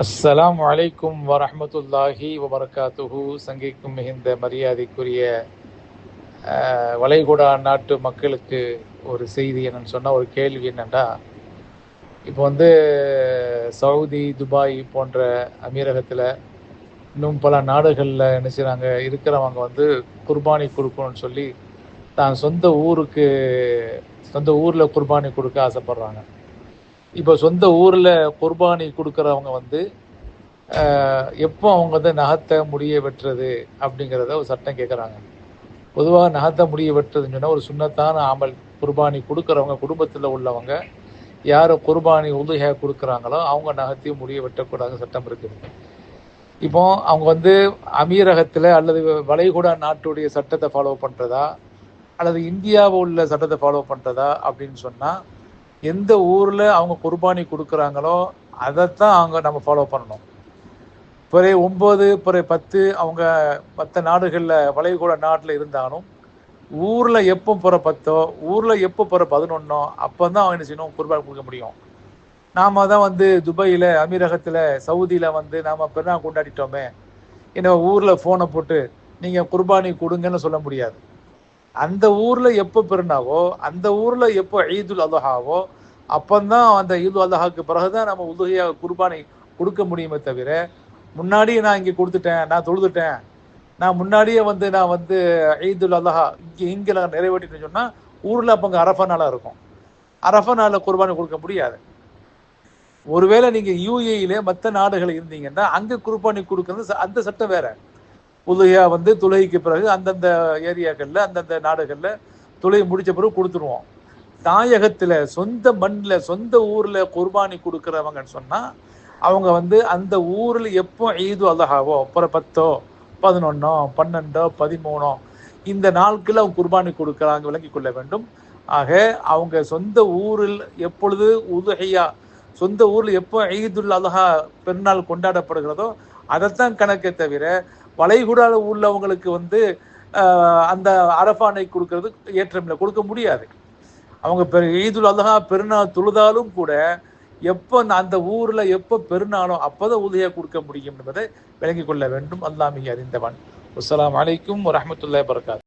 அஸ்ஸலாமு அலைக்கும் வரஹ்மத்துல்லாஹி வபரகாத்துஹு. சங்கைக்கும் மிகுந்த மரியாதைக்குரிய வளைகுடா நாட்டு மக்களுக்கு ஒரு செய்தி என்னன்னு சொன்னால், ஒரு கேள்வி என்னென்னா, இப்போ வந்து சவுதி, துபாய் போன்ற அமீரகத்தில் இன்னும் பல நாடுகளில் என்ன செய்கிறாங்க, இருக்கிறவங்க வந்து குர்பானி கொடுக்கணும்னு சொல்லி தான் சொந்த ஊரில் குர்பானி கொடுக்க ஆசைப்படுறாங்க. இப்போ சொந்த ஊரில் குர்பானி கொடுக்குறவங்க வந்து எப்போ அவங்க வந்து நகத்தை முடிய வெட்டுறது அப்படிங்கிறத ஒரு சட்டம் கேட்குறாங்க. பொதுவாக நகத்தை முடிய வெட்டுறதுன்னு சொன்னால் ஒரு சுன்னத்தான அமல். குர்பானி கொடுக்குறவங்க குடும்பத்தில் உள்ளவங்க யார் குர்பானி உதுஹா கொடுக்குறாங்களோ அவங்க நகத்தையும் முடிய வெட்டக்கூடாது சட்டம் இருக்குது. இப்போ அவங்க வந்து அமீரகத்தில் அல்லது வளைகுடா நாட்டுடைய சட்டத்தை ஃபாலோ பண்ணுறதா அல்லது இந்தியாவில் உள்ள சட்டத்தை ஃபாலோ பண்ணுறதா அப்படின்னு சொன்னால், எந்த ஊரில் அவங்க குர்பானி கொடுக்குறாங்களோ அதைத்தான் அவங்க நம்ம ஃபாலோ பண்ணணும். பிறை 9, பிறை 10 அவங்க மற்ற நாடுகளில் வளைகுடா நாட்டில் இருந்தாலும் ஊரில் எப்போ பிற 10, ஊரில் எப்போ பிற 11 அப்போ தான் அவங்க என்ன செய்யணும், குர்பானி கொடுக்க முடியும். நாம் தான் வந்து துபாயில், அமீரகத்தில், சவுதியில் வந்து நாம் பெருநாள் கொண்டாடிட்டோமே, என்ன ஊரில் ஃபோனை போட்டு நீங்கள் குர்பானி கொடுங்கன்னு சொல்ல முடியாது. அந்த ஊரில் எப்போ பெருநாவோ, அந்த ஊரில் எப்போ ஈதுல் அல்ஹாவோ அப்போதான் அந்த ஈதுல் அல்ஹாவுக்கு பிறகு தான் நம்ம உதுஹியா குர்பானி கொடுக்க முடியுமே தவிர, முன்னாடியே நான் இங்கே கொடுத்துட்டேன், நான் தொழுதுட்டேன், நான் முன்னாடியே வந்து நான் வந்து ஈதுல் அல்ஹா இங்கே நான் நிறைவேற்றிட்டேன்னு சொன்னால் ஊரில் அப்போ அங்கே அரஃபா நாளாக இருக்கும். அரஃபா நாளில் குர்பானி கொடுக்க முடியாது. ஒருவேளை நீங்கள் யூஏஇலே மற்ற நாடுகள் இருந்தீங்கன்னா அங்கே குர்பானி கொடுக்கறது அந்த சட்டம் வேற. உதுஹியா வந்து தொழுகைக்கு பிறகு அந்தந்த ஏரியாக்களில் அந்தந்த நாடுகளில் தொழுகை முடித்த பிறகு கொடுத்துருவோம். தாயகத்தில் சொந்த மண்ணில் சொந்த ஊரில் குர்பானி கொடுக்குறவங்கன்னு சொன்னால் அவங்க வந்து அந்த ஊரில் எப்போ ஈது அல்ஹாவோ அப்புறம் 10, 11, 12, 13 இந்த நாட்களில் அவங்க குர்பானி கொடுக்குறாங்க, விளங்கி கொள்ள வேண்டும். ஆக அவங்க சொந்த ஊரில் எப்பொழுது உதுஹியா, சொந்த ஊரில் எப்போ ஈதுல் அல்ஹா பெருநாள் கொண்டாடப்படுகிறதோ அதைத்தான் கணக்கே தவிர வளைகுடாவில் உள்ளவங்களுக்கு வந்து அந்த அரஃபானை கொடுக்கறது ஏற்றமில்லை, கொடுக்க முடியாது. அவங்க ஈதுல் அல்ஹா பெருநாள் தொழுதாலும் கூட எப்போ அந்த ஊரில் எப்போ பெருநாளோ அப்போதான் உதவியாக கொடுக்க முடியும் என்பதை விளங்கிக் கொள்ள வேண்டும். அல்லாஹ் மிக அறிந்தவன். அஸ்ஸலாமு அலைக்கும் வரஹ்மத்துல்லாஹி வபரகாத்துஹு.